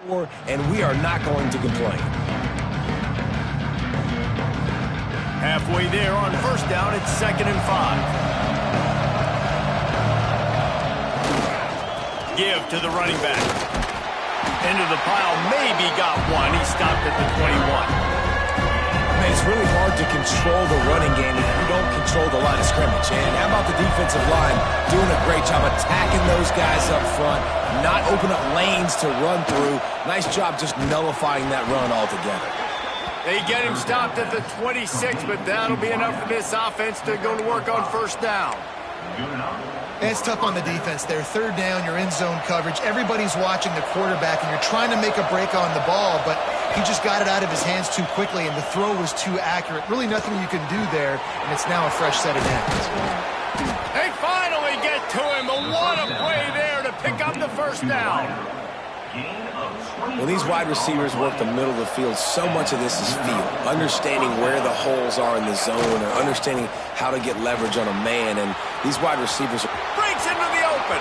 And we are not going to complain. Halfway there on first down, it's 2nd and 5. Give to the running back. Into the pile, maybe got one. He stopped at the 21. It's really hard to control the running game if you don't control the line of scrimmage. And how about the defensive line doing a great job attacking those guys up front, not open up lanes to run through. Nice job just nullifying that run altogether. They get him stopped at the 26, but that'll be enough for this offense to go to work on first down. It's tough on the defense there. 3rd down, you're in zone coverage. Everybody's watching the quarterback, and you're trying to make a break on the ball, but he just got it out of his hands too quickly, and the throw was too accurate. Really nothing you can do there, and it's now a fresh set of downs. They finally get to him, but what a play there to pick up the first down. When these wide receivers work the middle of the field, so much of this is feel. Understanding where the holes are in the zone or understanding how to get leverage on a man. And these wide receivers breaks into the open.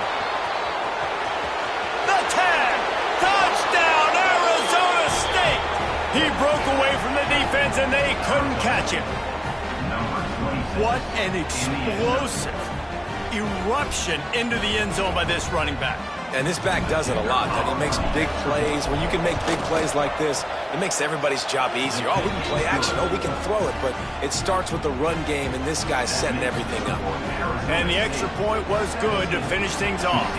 The tag. Touchdown, Arizona State. He broke away from the defense and they couldn't catch him. What an explosive eruption into the end zone by this running back. And this back does it a lot. That he makes big plays. When you can make big plays like this, it makes everybody's job easier. Oh, we can play action. Oh, we can throw it. But it starts with the run game, and this guy's setting everything up. And the extra point was good to finish things off.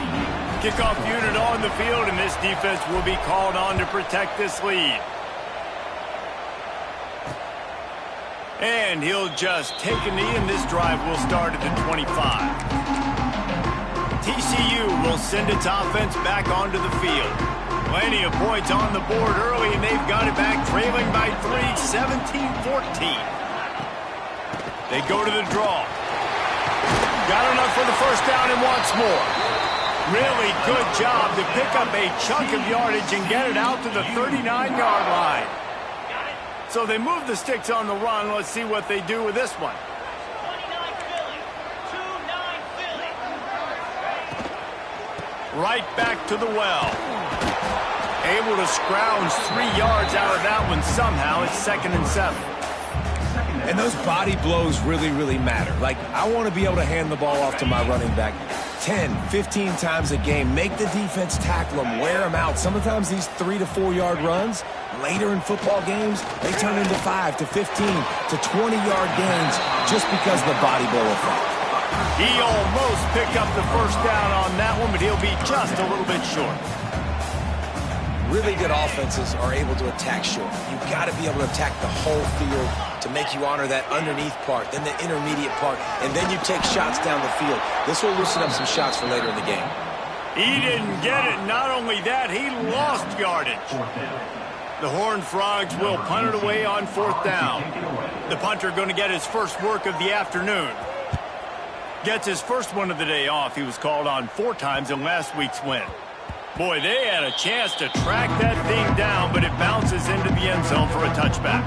Kickoff unit on the field, and this defense will be called on to protect this lead. And he'll just take a knee, and this drive will start at the 25. TCU will send its offense back onto the field. Plenty of points on the board early, and they've got it back trailing by 3, 17-14. They go to the draw. Got enough for the first down and wants more. Really good job to pick up a chunk of yardage and get it out to the 39-yard line. So they move the sticks on the run. Let's see what they do with this one. Right back to the well. Able to scrounge 3 yards out of that one somehow. It's 2nd and 7. And those body blows really, really matter. Like, I want to be able to hand the ball off to my running back 10, 15 times a game. Make the defense tackle them, wear them out. Sometimes these 3 to 4 yard runs, later in football games, they turn into 5 to 15 to 20-yard gains just because of the body blow effect. He almost picked up the first down on that one, but he'll be just a little bit short. Really good offenses are able to attack short. You've got to be able to attack the whole field to make you honor that underneath part, then the intermediate part, and then you take shots down the field. This will loosen up some shots for later in the game. He didn't get it. Not only that, he lost yardage. The Horned Frogs will punt it away on 4th down. The punter going to get his first work of the afternoon. Gets his first one of the day off. He was called on 4 times in last week's win. Boy, they had a chance to track that thing down, but it bounces into the end zone for a touchback.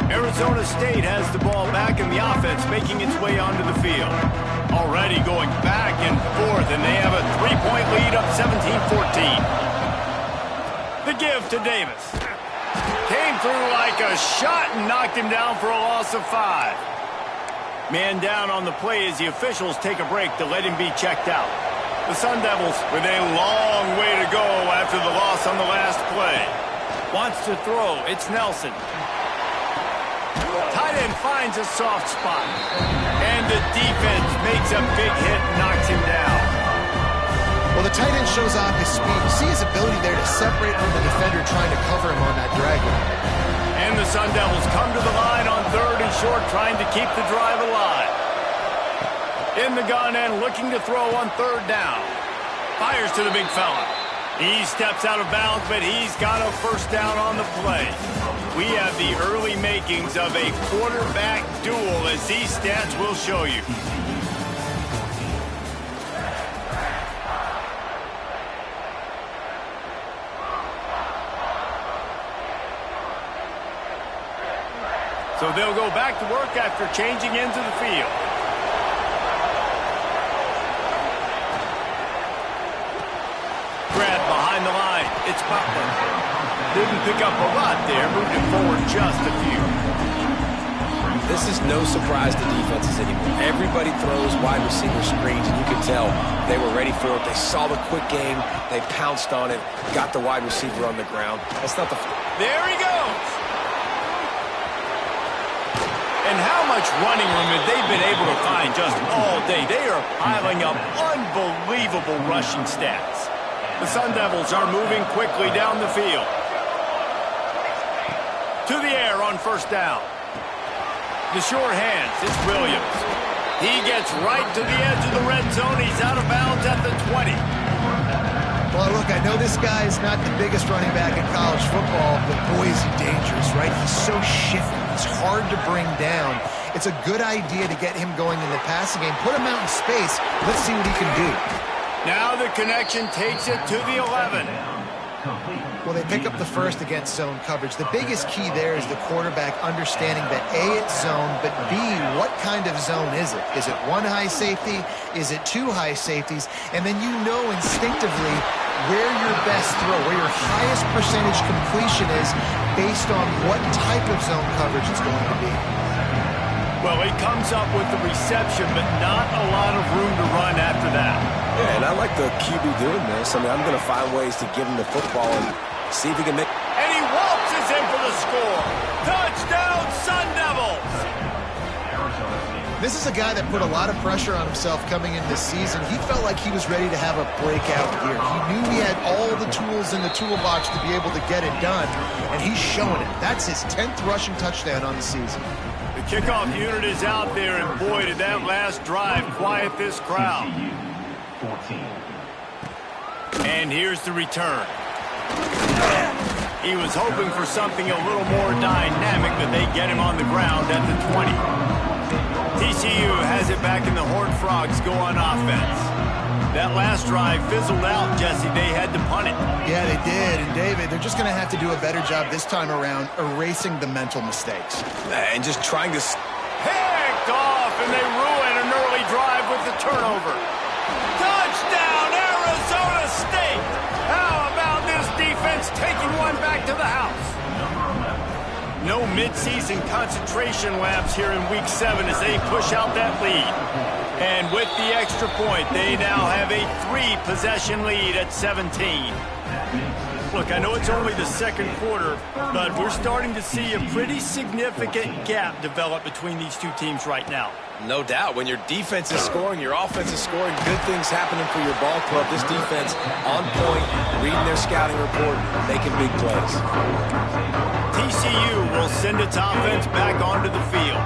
Arizona State has the ball back and the offense making its way onto the field. Already going back and forth, and they have a 3-point lead up 17-14. The give to Davis. Came through like a shot and knocked him down for a loss of 5. Man down on the play as the officials take a break to let him be checked out. The Sun Devils with a long way to go after the loss on the last play. Wants to throw. It's Nelson. Tight end finds a soft spot. And the defense makes a big hit and knocks him down. Well, the tight end shows off his speed. You see his ability there to separate from the defender trying to cover him on that drag route. And the Sun Devils come to the line on 3rd and short, trying to keep the drive alive. In the gun and looking to throw on 3rd down. Fires to the big fella. He steps out of bounds, but he's got a first down on the play. We have the early makings of a quarterback duel, as these stats will show you. So they'll go back to work after changing into the field. Grab behind the line. It's Butler. Didn't pick up a lot there, moving forward just a few. This is no surprise to defenses anymore. Everybody throws wide receiver screens, and you can tell they were ready for it. They saw the quick game. They pounced on it, got the wide receiver on the ground. That's not the... There he goes. And how much running room have they been able to find just all day? They are piling up unbelievable rushing stats. The Sun Devils are moving quickly down the field. To the air on first down. The short hands, it's Williams. He gets right to the edge of the red zone. He's out of bounds at the 20. Well, look, I know this guy is not the biggest running back in college football, but boy, is he dangerous, right? He's so shifty. He's hard to bring down. It's a good idea to get him going in the passing game. Put him out in space. Let's see what he can do. Now the connection takes it to the 11. Well, they pick up the first against zone coverage. The biggest key there is the quarterback understanding that A, it's zone, but B, what kind of zone is it? Is it one high safety? Is it two high safeties? And then you know instinctively where your best throw, where your highest percentage completion is based on what type of zone coverage it's going to be. Well, he comes up with the reception, but not a lot of room to run after that. Yeah, and I like the QB doing this. I mean, I'm going to find ways to give him the football and see if he can make... And he waltzes in for the score. Touchdown, Sun Devils! This is a guy that put a lot of pressure on himself coming into this season. He felt like he was ready to have a breakout year. He knew he had all the tools in the toolbox to be able to get it done, and he's showing it. That's his 10th rushing touchdown on the season. The kickoff unit is out there, and boy, did that last drive quiet this crowd. And here's the return. He was hoping for something a little more dynamic, but they get him on the ground at the 20. TCU has it back, and the Horned Frogs go on offense. That last drive fizzled out, Jesse. They had to punt it. Yeah, they did. And, David, they're just going to have to do a better job this time around erasing the mental mistakes. And just trying to... Picked off, and they ruin an early drive with the turnover. Touchdown, Arizona State! How about this defense taking one back to the house? No midseason concentration laps here in Week 7 as they push out that lead. And with the extra point, they now have a 3-possession lead at 17. Look, I know it's only the second quarter, but we're starting to see a pretty significant gap develop between these two teams right now. No doubt. When your defense is scoring, your offense is scoring, good things happening for your ball club. This defense on point, reading their scouting report, making big plays. TCU will send its offense back onto the field.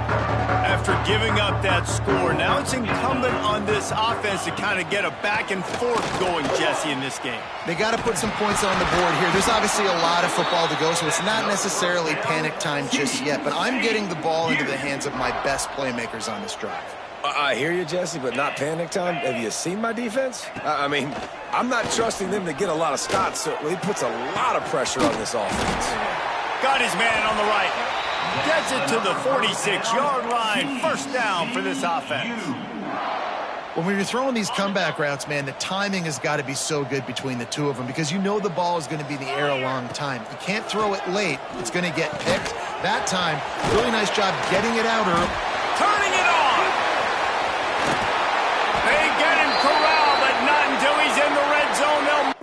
After giving up that score, now it's incumbent on this offense to kind of get a back and forth going, Jesse, in this game. They got to put some points on the board here. There's obviously a lot of football to go, so it's not necessarily panic time just yet, but I'm getting the ball into the hands of my best playmakers on this drive. I hear you, Jesse, but not panic time. Have you seen my defense? I mean, I'm not trusting them to get a lot of stops, so he puts a lot of pressure on this offense. Got his man on the right. Gets it to the 46-yard line. First down for this offense. When you're throwing these comeback routes, man, the timing has got to be so good between the two of them because you know the ball is going to be in the air a long time. You can't throw it late. It's going to get picked. That time, really nice job getting it out early. Turning it on. They get him corralled, but not until he's in the red zone. They'll...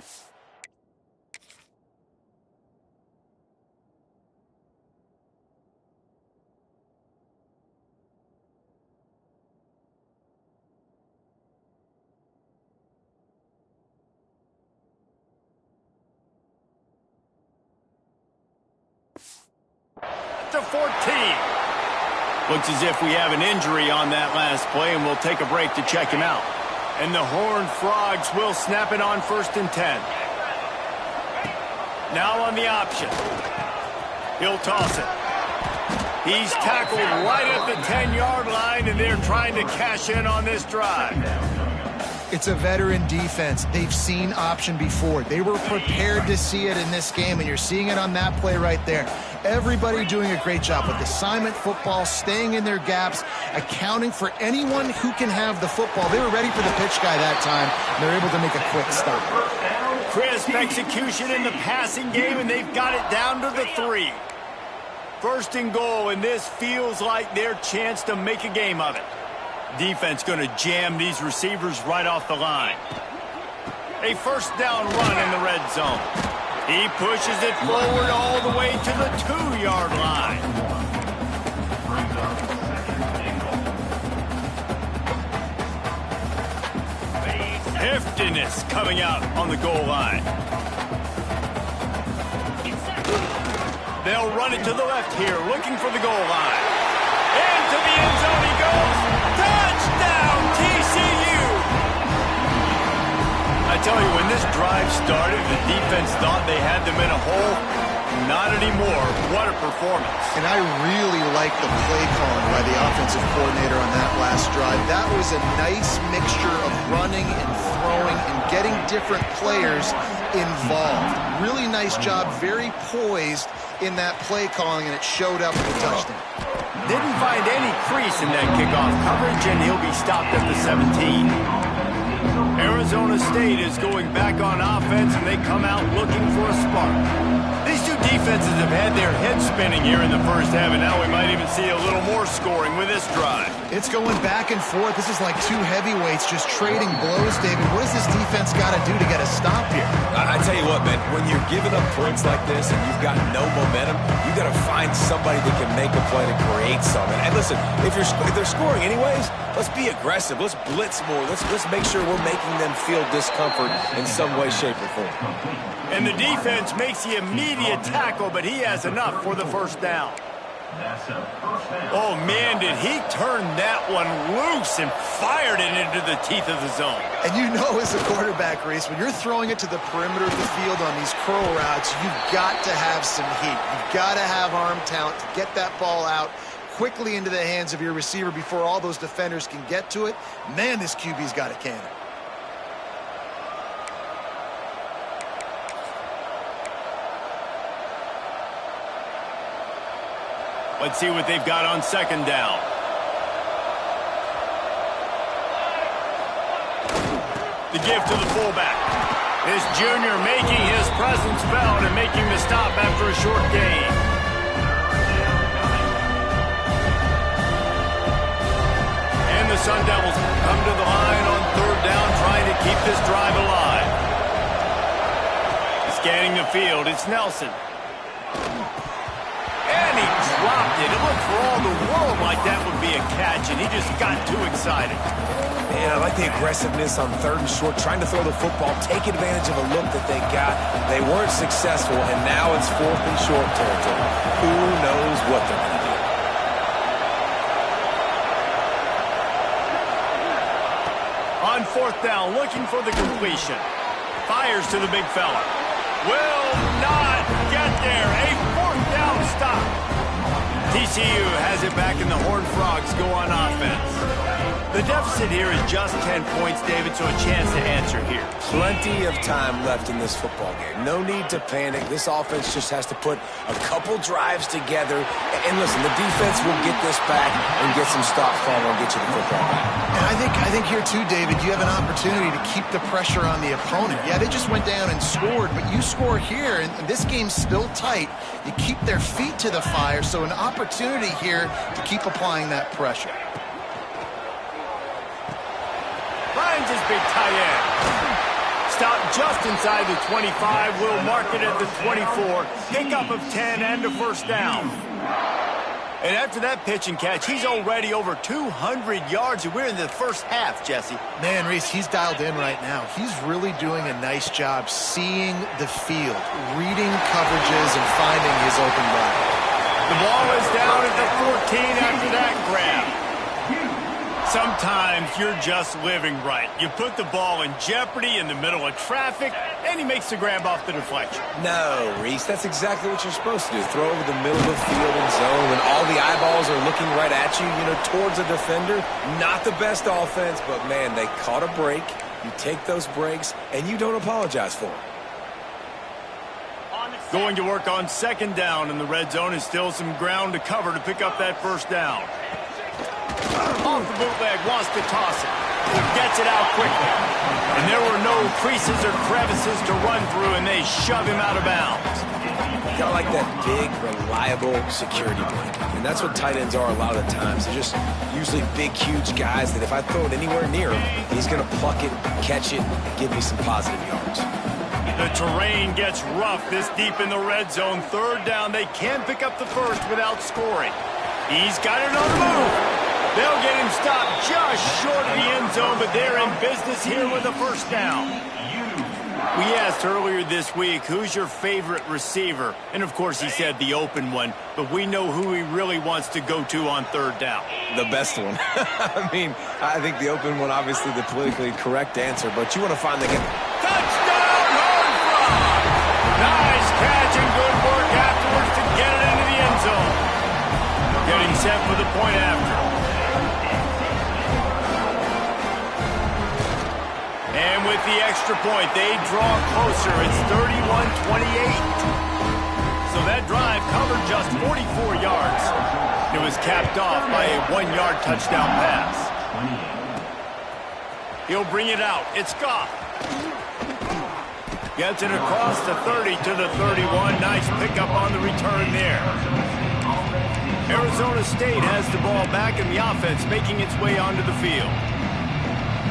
to 14. Looks as if we have an injury on that last play, and we'll take a break to check him out. And the Horned Frogs will snap it on 1st and 10. Now on the option. He'll toss it. He's tackled right at the 10-yard line, and they're trying to cash in on this drive. It's a veteran defense. They've seen option before. They were prepared to see it in this game, and you're seeing it on that play right there. Everybody doing a great job with assignment football, staying in their gaps, accounting for anyone who can have the football. They were ready for the pitch guy that time, and they're able to make a quick stop. Crisp execution in the passing game, and they've got it down to the 3. First and goal, and this feels like their chance to make a game of it. Defense going to jam these receivers right off the line. A first down run in the red zone. He pushes it forward all the way to the 2-yard line. Heftiness coming out on the goal line. They'll run it to the left here, looking for the goal line. Into the end zone he goes. Touchdown, TCU! I tell you, when this drive started, the defense thought they had them in a hole. Not anymore. What a performance. And I really like the play calling by the offensive coordinator on that last drive. That was a nice mixture of running and throwing and getting different players involved. Really nice job, very poised in that play calling, and it showed up with a touchdown. Didn't find any crease in that kickoff coverage, and he'll be stopped at the 17. Arizona State is going back on offense, and they come out looking for a spark. These two defenses have had their heads spinning here in the first half, and now we might even see a little more scoring with this drive. It's going back and forth. This is like two heavyweights just trading blows, David. What does this defense got to do to get a stop here? I tell you what, man, when you're giving up points like this and you've got no momentum, you got to find somebody that can make a play to create something. And listen, if they're scoring anyways, let's be aggressive. Let's blitz more. Let's make sure we're making them feel discomfort in some way, shape, or form. And the defense makes the immediate tackle, but he has enough for the first down. Oh, man, did he turn that one loose and fired it into the teeth of the zone. And you know, as a quarterback, Reese, when you're throwing it to the perimeter of the field on these curl routes, you've got to have some heat. You've got to have arm talent to get that ball out quickly into the hands of your receiver before all those defenders can get to it. Man, this QB's got a cannon. Let's see what they've got on second down. The give to the fullback. This junior making his presence felt and making the stop after a short gain. And the Sun Devils come to the line on third down, trying to keep this drive alive. Scanning the field, it's Nelson. And he dropped it. It looked for all the world like that would be a catch, and he just got too excited. Man, I like the aggressiveness on third and short, trying to throw the football, take advantage of a look that they got. They weren't successful, and now it's fourth and short territory. Who knows what they're going to do? On fourth down, looking for the completion. Fires to the big fella. Will not get there. A fourth down stop. TCU has it back, and the Horned Frogs go on offense. The deficit here is just 10 points, David, so a chance to answer here. Plenty of time left in this football game. No need to panic. This offense just has to put a couple drives together. And listen, the defense will get this back and get some stops calling and get you the football back. And I think here too, David, you have an opportunity to keep the pressure on the opponent. Yeah, they just went down and scored, but you score here, and this game's still tight. You keep their feet to the fire, so an opportunity here to keep applying that pressure. Finds his big tight end. Stopped just inside the 25. Will mark it at the 24. Pickup of 10 and a first down. And after that pitch and catch, he's already over 200 yards, and we're in the first half, Jesse. Man, Reese, he's dialed in right now. He's really doing a nice job seeing the field, reading coverages, and finding his open guy. The ball is down at the 14 after that grab. Sometimes you're just living right. You put the ball in jeopardy in the middle of traffic, and he makes the grab off the deflection. No, Reese, that's exactly what you're supposed to do. Throw over the middle of the field and zone when all the eyeballs are looking right at you, towards a defender. Not the best offense, but, man, they caught a break. You take those breaks, and you don't apologize for them. Going to work on second down in the red zone, is still some ground to cover to pick up that first down. Off the bootleg, wants to toss it. Gets it out quickly. And there were no creases or crevices to run through, and they shove him out of bounds. Kind of like that big, reliable security blanket. And that's what tight ends are a lot of the times. They're just usually big, huge guys that if I throw it anywhere near him, he's going to pluck it, catch it, and give me some positive yards. The terrain gets rough this deep in the red zone. Third down, they can't pick up the first without scoring. He's got it on the move. They'll get him stopped just short of the end zone, but they're in business here with a first down. We asked earlier this week, who's your favorite receiver? And, of course, he said the open one, but we know who he really wants to go to on third down. The best one. I mean, I think the open one, obviously the politically correct answer, but you want to find the guy. Touchdown, Horned Frog! Nice catch and good work afterwards to get it into the end zone. Getting set for the point after. And with the extra point, they draw closer. It's 31-28. So that drive covered just 44 yards. It was capped off by a 1-yard touchdown pass. He'll bring it out. It's Goff. Gets it across the 30 to the 31. Nice pickup on the return there. Arizona State has the ball back in the offense, making its way onto the field.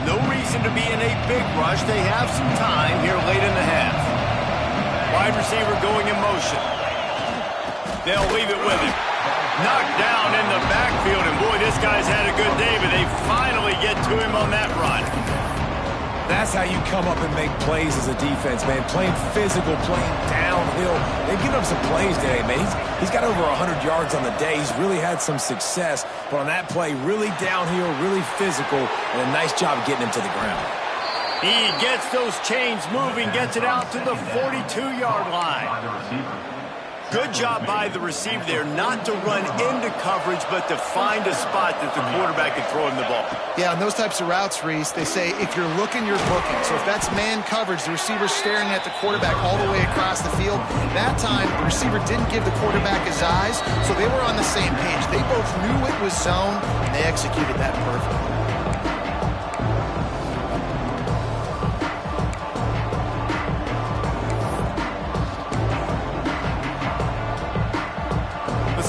No reason to be in a big rush. They have some time here late in the half. Wide receiver going in motion. They'll leave it with him. Knocked down in the backfield, and boy, this guy's had a good day, but they finally get to him on that run. That's how you come up and make plays as a defense, man. Playing physical, playing downhill. They've given up some plays today, man. He's got over 100 yards on the day. He's really had some success. But on that play, really downhill, really physical, and a nice job getting him to the ground. He gets those chains moving, gets it out to the 42-yard line. Good job by the receiver there, not to run into coverage, but to find a spot that the quarterback can throw him the ball. Yeah, on those types of routes, Reese, they say if you're looking, you're booking. So if that's man coverage, the receiver's staring at the quarterback all the way across the field. That time, the receiver didn't give the quarterback his eyes, so they were on the same page. They both knew it was zone, and they executed that perfectly.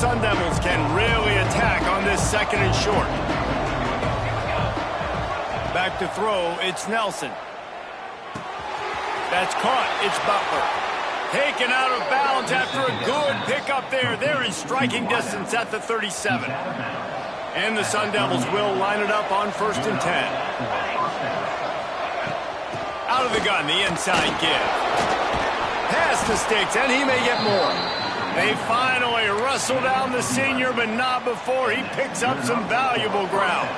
Sun Devils can really attack on this second and short. Back to throw, it's Nelson. That's caught, it's Butler. Taken out of bounds after a good pickup there. They're in striking distance at the 37. And the Sun Devils will line it up on 1st and 10. Out of the gun, the inside give. Pass to Sticks, and he may get more. They finally wrestle down the senior, but not before he picks up some valuable ground.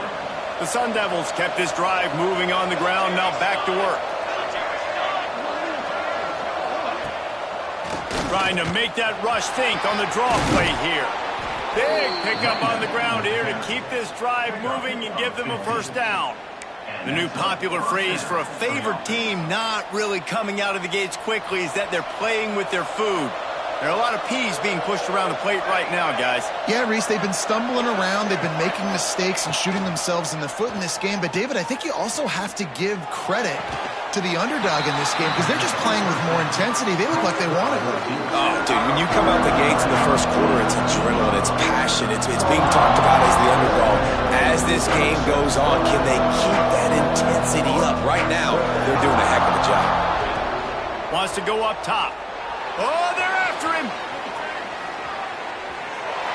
The Sun Devils kept this drive moving on the ground, now back to work. Trying to make that rush think on the draw play here. Big pickup on the ground here to keep this drive moving and give them a first down. The new popular phrase for a favored team not really coming out of the gates quickly is that they're playing with their food. There are a lot of peas being pushed around the plate right now, guys. Yeah, Reese, they've been stumbling around. They've been making mistakes and shooting themselves in the foot in this game. But, David, I think you also have to give credit to the underdog in this game because they're just playing with more intensity. They look like they want it. Oh, dude, when you come out the gates in the first quarter, it's adrenaline, it's passion, it's being talked about as the underdog. As this game goes on, can they keep that intensity up? Right now, they're doing a heck of a job. Wants to go up top. Oh, they're after him.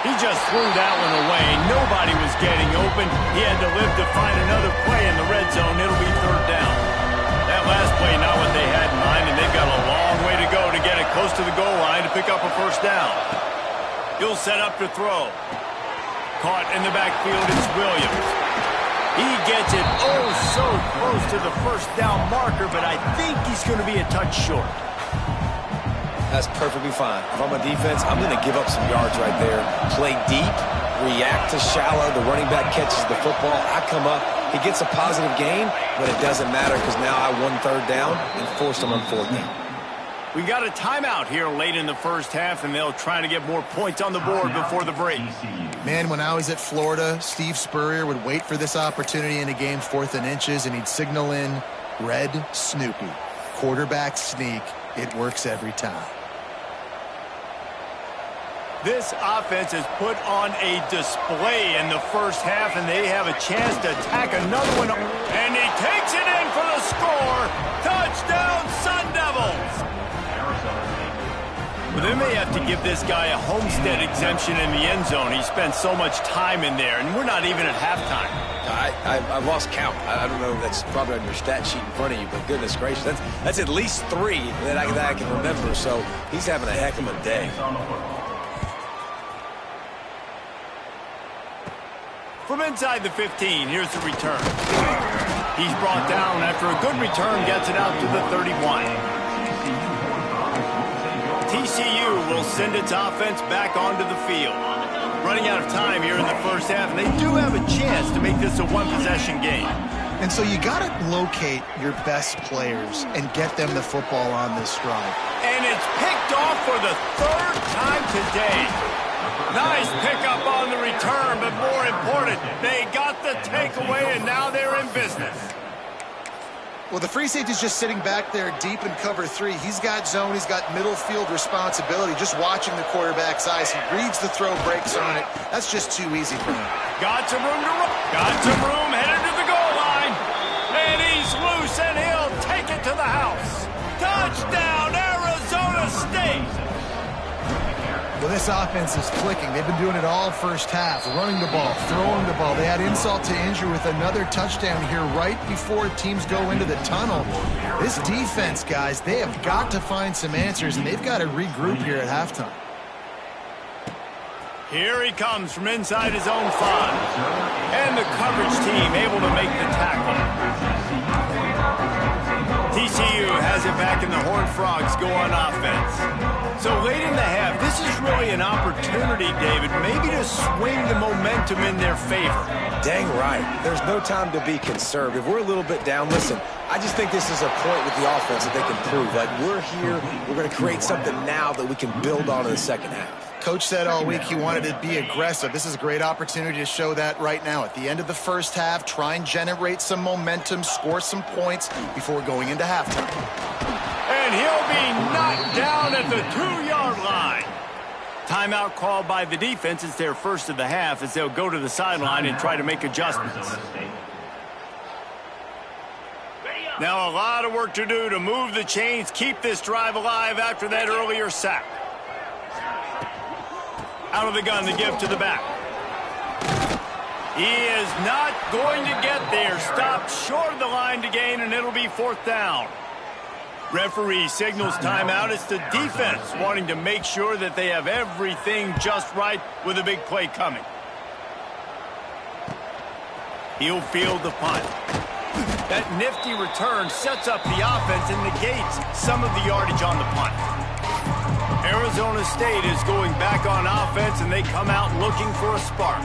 He just threw that one away. Nobody was getting open. He had to live to find another play in the red zone. It'll be third down. That last play, not what they had in mind, and they've got a long way to go to get it close to the goal line to pick up a first down. He'll set up to throw. Caught in the backfield, it's Williams. He gets it oh so close to the first down marker, but I think he's going to be a touch short. That's perfectly fine. If I'm a defense, I'm going to give up some yards right there. Play deep, react to shallow. The running back catches the football. I come up. He gets a positive gain, but it doesn't matter because now I won third down and forced him on fourth down. We got a timeout here late in the first half, and they'll try to get more points on the board before the break. Man, when I was at Florida, Steve Spurrier would wait for this opportunity in a game 4th and inches, and he'd signal in Red Snoopy. Quarterback sneak. It works every time. This offense has put on a display in the first half, and they have a chance to attack another one. And he takes it in for the score. Touchdown, Sun Devils. But they may have to give this guy a homestead exemption in the end zone. He spent so much time in there, and we're not even at halftime. I've lost count. I don't know. That's probably on your stat sheet in front of you, but goodness gracious, that's at least 3 that I can remember. So he's having a heck of a day. From inside the 15, here's the return. He's brought down after a good return, gets it out to the 31. TCU will send its offense back onto the field. Running out of time here in the first half, and they do have a chance to make this a one-possession game. And so you got to locate your best players and get them the football on this drive. And it's picked off for the 3rd time today. Nice pickup on the return, but more important, they got the takeaway, and now they're in business. Well, the free safety's just sitting back there deep in cover 3. He's got zone. He's got middle field responsibility. Just watching the quarterback's eyes. He reads the throw, breaks on it. That's just too easy for him. Got some room to run. Got some room headed to the goal line. And he's loose, and he'll take it to the house. Touchdown, Arizona State. Well, this offense is clicking. They've been doing it all first half, running the ball, throwing the ball. They had insult to injury with another touchdown here right before teams go into the tunnel. This defense, guys, they have got to find some answers, and they've got to regroup here at halftime. Here he comes from inside his own 5. And the coverage team able to make the tackle. TCU has it back, and the Horned Frogs go on offense. So late in the half, this is really an opportunity, David, maybe to swing the momentum in their favor. Dang right. There's no time to be conservative. We're a little bit down. Listen, I just think this is a point with the offense that they can prove. Like, we're here, we're going to create something now that we can build on in the second half. Coach said all week he wanted to be aggressive. This is a great opportunity to show that right now. At the end of the first half, try and generate some momentum, score some points before going into halftime. And he'll be knocked down at the 2-yard line. Timeout called by the defense. It's their first of the half as they'll go to the sideline and try to make adjustments. Now a lot of work to do to move the chains, keep this drive alive after that earlier sack. Out of the gun, the give to the back. He is not going to get there. Stopped short of the line to gain, and it'll be 4th down. Referee signals timeout. It's the defense wanting to make sure that they have everything just right with a big play coming. He'll field the punt. That nifty return sets up the offense and negates some of the yardage on the punt. Arizona State is going back on offense, and they come out looking for a spark.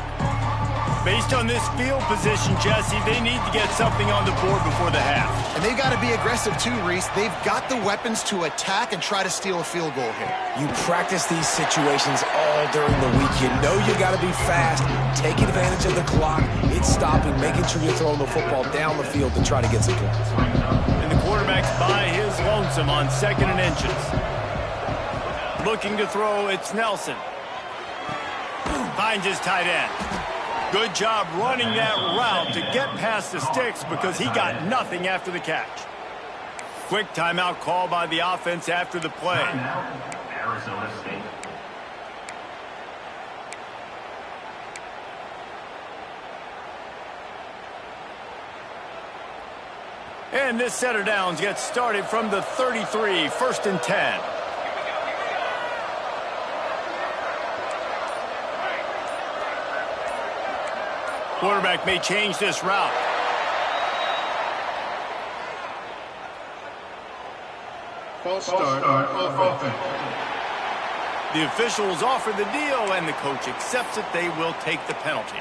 Based on this field position, Jesse, they need to get something on the board before the half. And they've got to be aggressive too, Reese. They've got the weapons to attack and try to steal a field goal here. You practice these situations all during the week. You know you got to be fast, take advantage of the clock, it's stopping, making sure you're throwing the football down the field to try to get some points. And the quarterback's by his lonesome on 2nd and inches. Looking to throw, it's Nelson. Finds his tight end. Good job running that route to get past the sticks because he got nothing after the catch. Quick timeout call by the offense after the play. Arizona State. And this set of downs gets started from the 33, 1st and 10. Quarterback may change this route. False start offense. The officials offer the deal, and the coach accepts it. They will take the penalty.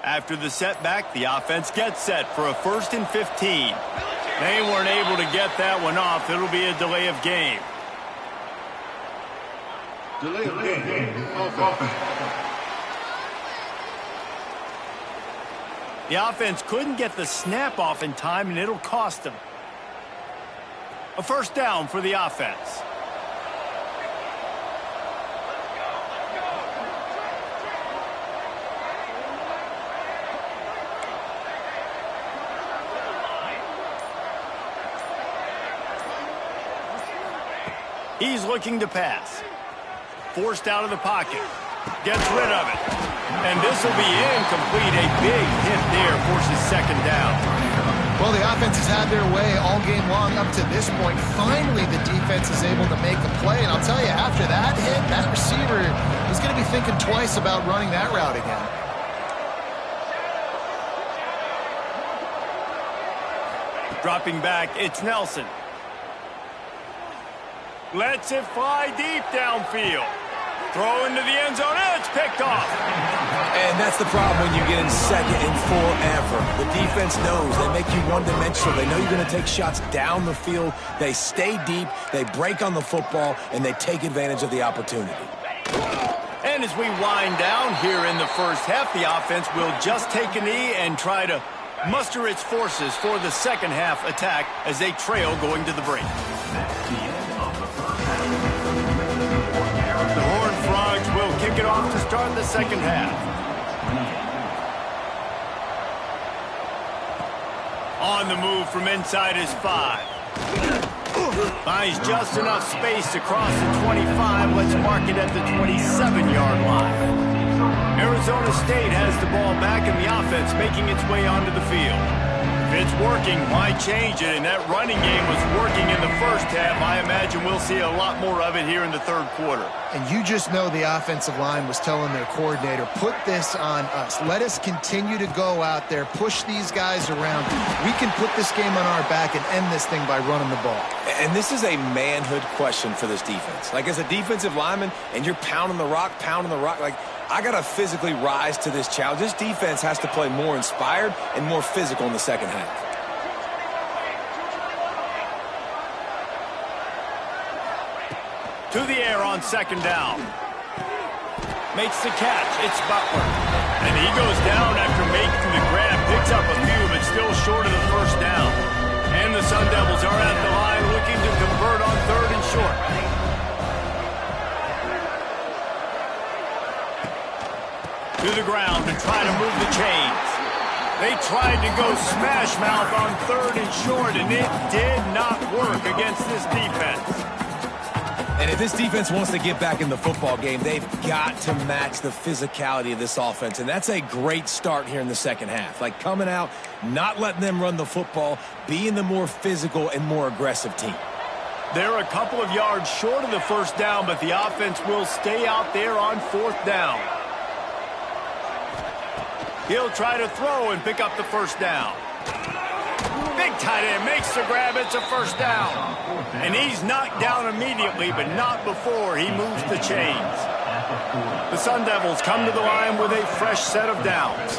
After the setback, the offense gets set for a 1st and 15. They weren't able to get that one off. It'll be a delay of game. Delay of game. Offense. The offense couldn't get the snap off in time, and it'll cost them. A 1st down for the offense. He's looking to pass. Forced out of the pocket. Gets rid of it. And this will be incomplete. A big hit there forces 2nd down. Well, the offense has had their way all game long up to this point. Finally, the defense is able to make a play. And I'll tell you, after that hit, that receiver is going to be thinking twice about running that route again. Dropping back, it's Nelson. Lets it fly deep downfield. Throw into the end zone, and it's picked off. And that's the problem when you get in 2nd and forever. The defense knows they make you one-dimensional. They know you're going to take shots down the field. They stay deep, they break on the football, and they take advantage of the opportunity. And as we wind down here in the 1st half, the offense will just take a knee and try to muster its forces for the 2nd half attack as they trail going to the break. The Horned Frogs will kick it off to start the 2nd half. On the move from inside his 5. Finds just enough space to cross the 25. Let's mark it at the 27-yard line. Arizona State has the ball back and the offense making its way onto the field. If it's working, why change it? And that running game was working in the 1st half. I imagine we'll see a lot more of it here in the 3rd quarter. And you just know the offensive line was telling their coordinator, put this on us. Let us continue to go out there, push these guys around. We can put this game on our back and end this thing by running the ball. And this is a manhood question for this defense. Like, as a defensive lineman, and you're pounding the rock, like, I got to physically rise to this challenge. This defense has to play more inspired and more physical in the 2nd half. To the air on 2nd down. Makes the catch. It's Butler. And he goes down after making the grab. Picks up a few, but still short of the 1st down. And the Sun Devils are at the line looking to convert on 3rd and short. To the ground to try to move the chains. They tried to go smash mouth on 3rd and short, and it did not work against this defense. And if this defense wants to get back in the football game, they've got to match the physicality of this offense. And that's a great start here in the 2nd half. Like, coming out, not letting them run the football, being the more physical and more aggressive team. They're a couple of yards short of the 1st down, but the offense will stay out there on 4th down. He'll try to throw and pick up the 1st down. Big tight end makes the grab. It's a 1st down. And he's knocked down immediately, but not before he moves the chains. The Sun Devils come to the line with a fresh set of downs.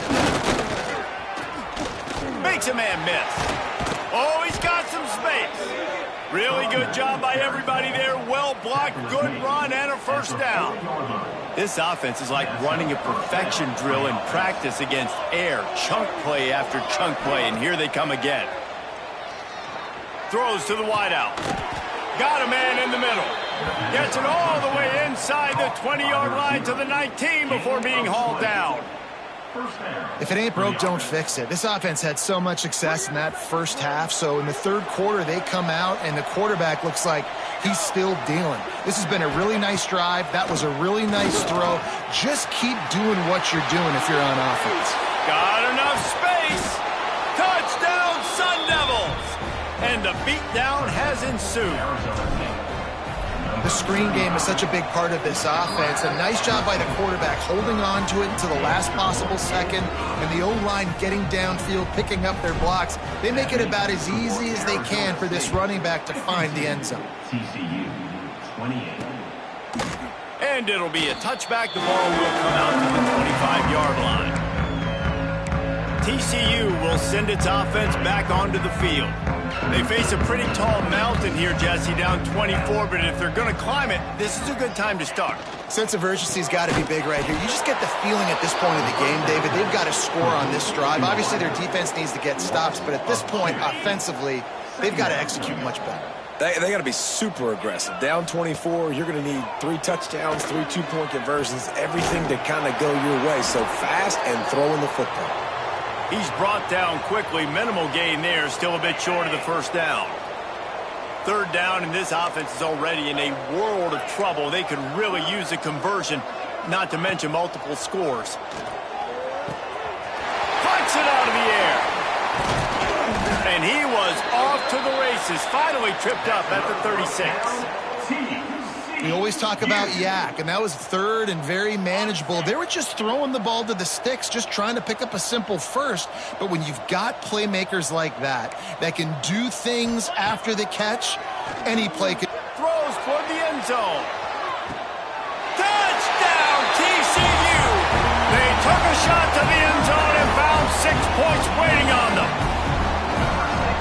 Makes a man miss. Oh, he's got some space. Really good job by everybody there. Well blocked, good run, and a 1st down. This offense is like running a perfection drill in practice against air. Chunk play after chunk play, and here they come again. Throws to the wideout. Got a man in the middle. Gets it all the way inside the 20-yard line to the 19 before being hauled down. If it ain't broke, don't fix it. This offense had so much success in that 1st half, so in the 3rd quarter, they come out, and the quarterback looks like he's still dealing. This has been a really nice drive. That was a really nice throw. Just keep doing what you're doing if you're on offense. Got enough space. Touchdown, Sun Devils. And the beatdown has ensued. The screen game is such a big part of this offense. A nice job by the quarterback holding on to it until the last possible second, and the O-line getting downfield, picking up their blocks. They make it about as easy as they can for this running back to find the end zone. TCU 28. And it'll be a touchback. The ball will come out to the 25-yard line. send its offense back onto the field. They face a pretty tall mountain here, Jesse, down 24, but if they're going to climb it, this is a good time to start. Sense of urgency's got to be big right here. You just get the feeling at this point of the game, David, they've got to score on this drive. Obviously, their defense needs to get stops, but at this point, offensively, they've got to execute much better. They got to be super aggressive. Down 24, you're going to need 3 touchdowns, 3 two-point conversions, everything to kind of go your way. So fast and throwing the football. He's brought down quickly. Minimal gain there, still a bit short of the first down. Third down, and this offense is already in a world of trouble. They could really use a conversion, not to mention multiple scores. Punts it out of the air. And he was off to the races, finally tripped up at the 36. We always talk about yak, and that was third and very manageable. They were just throwing the ball to the sticks, just trying to pick up a simple first. But when you've got playmakers like that can do things after the catch, any play can. Throws toward the end zone. Touchdown, TCU! They took a shot to the end zone and found 6 points waiting on them.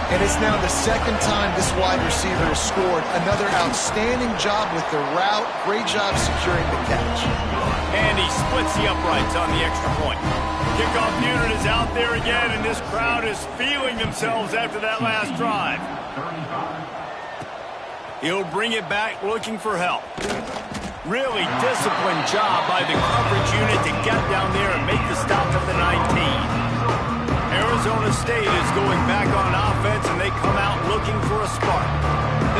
And it's now the second time this wide receiver has scored. Another outstanding job with the route. Great job securing the catch. And he splits the uprights on the extra point. Kickoff unit is out there again, and this crowd is feeling themselves after that last drive. He'll bring it back looking for help. Really disciplined job by the coverage unit to get down there and make the stop at the 19. Arizona State is going back on offense, and they come out looking for a spark.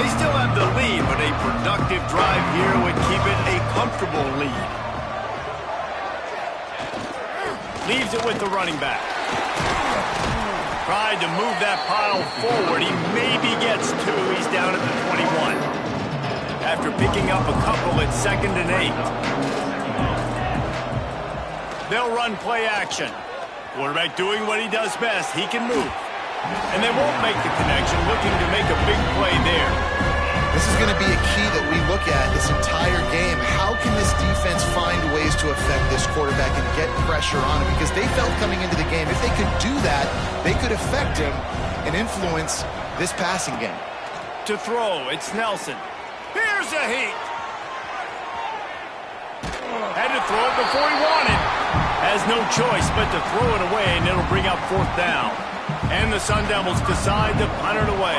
They still have the lead, but a productive drive here would keep it a comfortable lead. Leaves it with the running back. Tried to move that pile forward. He maybe gets 2. He's down at the 21. After picking up a couple at 2nd and 8. They'll run play action. Quarterback doing what he does best. He can move. And they won't make the connection, looking to make a big play there. This is going to be a key that we look at this entire game. How can this defense find ways to affect this quarterback and get pressure on him? Because they felt coming into the game, if they could do that, they could affect him and influence this passing game. To throw, it's Nelson. Here's a heat. Had to throw it before he wanted. Has no choice but to throw it away, and it'll bring up 4th down. And the Sun Devils decide to punt it away.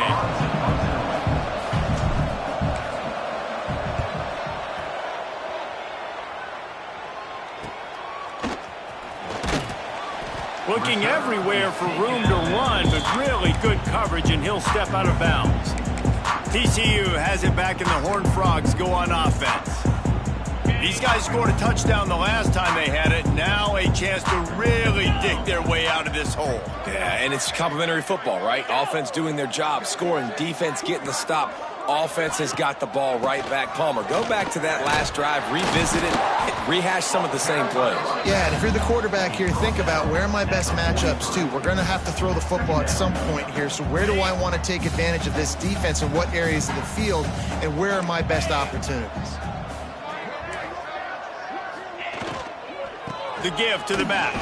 Looking everywhere for room to run, but really good coverage, and he'll step out of bounds. TCU has it back, and the Horned Frogs go on offense. These guys scored a touchdown the last time they had it. Now a chance to really dig their way out of this hole. Yeah, and it's complimentary football, right? Offense doing their job, scoring, defense getting the stop. Offense has got the ball right back. Palmer, go back to that last drive, revisit it, rehash some of the same plays. Yeah, and if you're the quarterback here, think about where are my best matchups too. We're going to have to throw the football at some point here, so where do I want to take advantage of this defense and what areas of the field, and where are my best opportunities? The give to the back.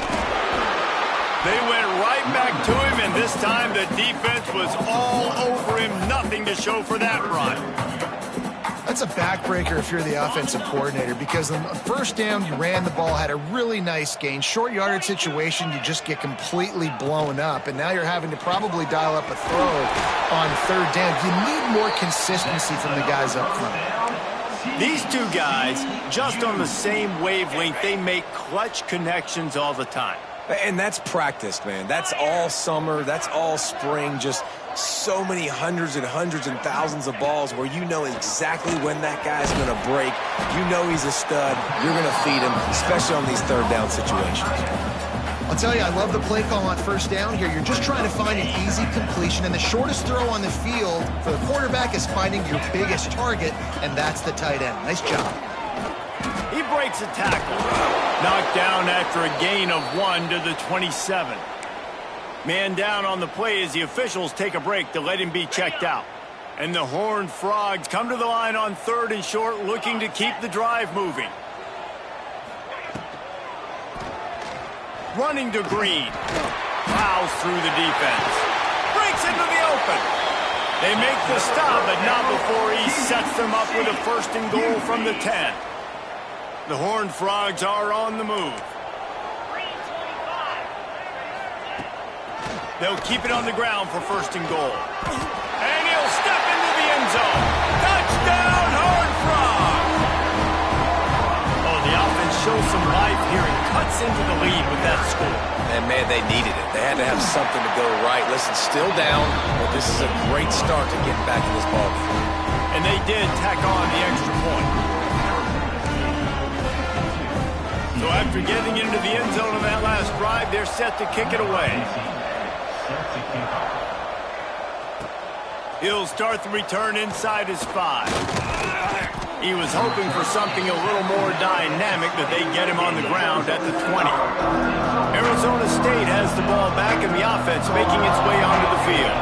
They went right back to him, and this time the defense was all over him. Nothing to show for that run. That's a backbreaker if you're the offensive coordinator, because on the first down, you ran the ball, had a really nice gain. Short yardage situation, you just get completely blown up, and now you're having to probably dial up a throw on 3rd down. You need more consistency from the guys up front. These two guys, just on the same wavelength, they make clutch connections all the time. And that's practice, man. That's all summer. That's all spring. Just so many hundreds and thousands of balls where you know exactly when that guy's going to break. You know he's a stud. You're going to feed him, especially on these 3rd down situations. I'll tell you, I love the play call on 1st down here. You're just trying to find an easy completion, and the shortest throw on the field for the quarterback is finding your biggest target, and that's the tight end. Nice job. He breaks a tackle. Knocked down after a gain of 1 to the 27. Man down on the play as the officials take a break to let him be checked out. And the Horned Frogs come to the line on 3rd and short, looking to keep the drive moving. Running to Green. plows through the defense. Breaks into the open. They make the stop, but not before he sets them up with a 1st and goal from the 10. The Horned Frogs are on the move. They'll keep it on the ground for 1st and goal. And he'll step into the end zone. Touchdown, Horned Frogs! Oh, the offense shows some life here and cuts into the lead with that score. And, man, they needed it. They had to have something to go right. Listen, still down, but this is a great start to getting back in this ballgame. And they did tack on the extra point. So after getting into the end zone on that last drive, they're set to kick it away. He'll start the return inside his 5. He was hoping for something a little more dynamic, but they get him on the ground at the 20. Arizona State has the ball back in the offense, making its way onto the field.